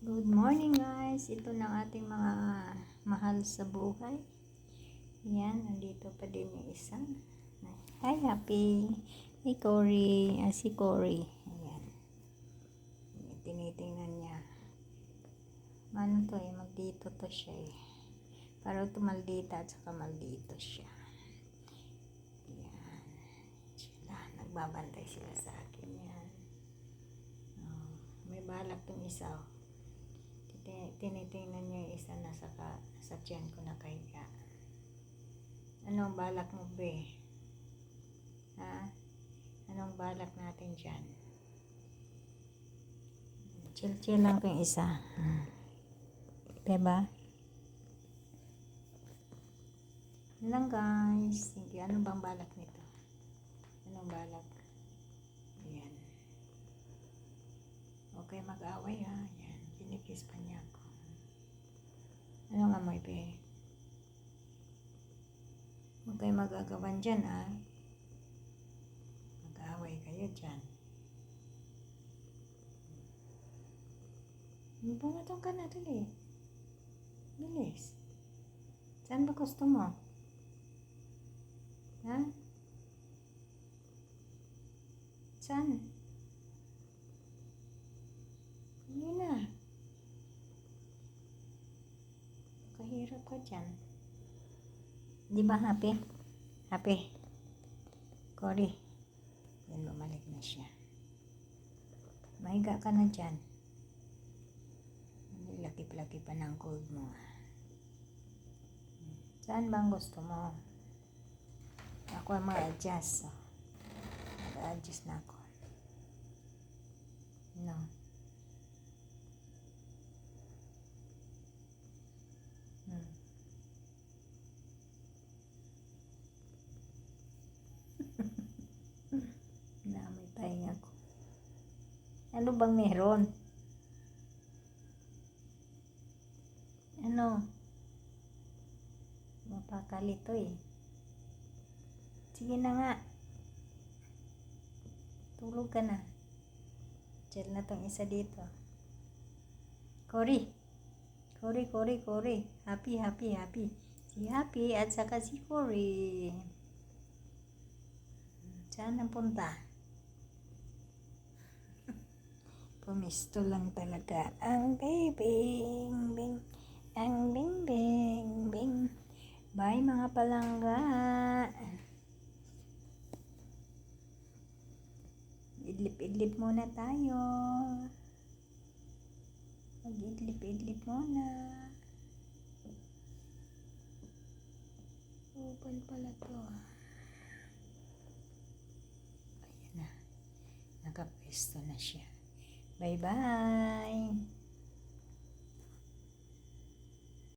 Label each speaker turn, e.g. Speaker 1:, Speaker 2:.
Speaker 1: Good morning guys! Ito na ang ating mga mahal sa buhay. Yan, nandito pa din yung isa. Hi, Happy! Hey, Cory! Si Cory. Ayan. Tinitingnan niya. Ano to magdito to siya Para ito maldita at saka maldito siya. Ayan. Sila, nagbabantay sila sa akin. Yan. Oh, may balak tong isa. Tinitingnan niya yung isa na sa tiyan ko nakahiga. Anong balak mo, be? Ha? Anong balak natin dyan? Chill lang yung isa. Diba? Yan lang guys. Sige, ano bang balak nito? Anong balak? Ayan. Okay, mag-away ha. Ayan. Kinikis pa niya ako. Anong amoy, be? Huwag kayo magagawan dyan, ha? Mag-aaway kayo dyan. Bumatong ka na tuloy. Bilis. Saan ba gusto mo? Ha? Saan? Hindi na. Kahirap ka dyan. Di ba happy? Happy? Cory. Yan, bumalik na siya. Mahiga ka na dyan. Laki-laki pa ng cold mo. Saan bang gusto mo? Ako ang mag-adjust. Mag-adjust na ako. No. May pahinga ko. Ano bang meron? Ano? Mapakalito Sige na nga. Tulog ka na. Chill na tong isa dito. Cory. Happy. Si Happy at saka si Cory. Saan ang punta? Pumisto lang talaga ang bing. Bye mga palangga. Idlip muna tayo. Mag-idlip muna. Open pala to. Ayan na. Nakapwesto na siya. Bye-bye.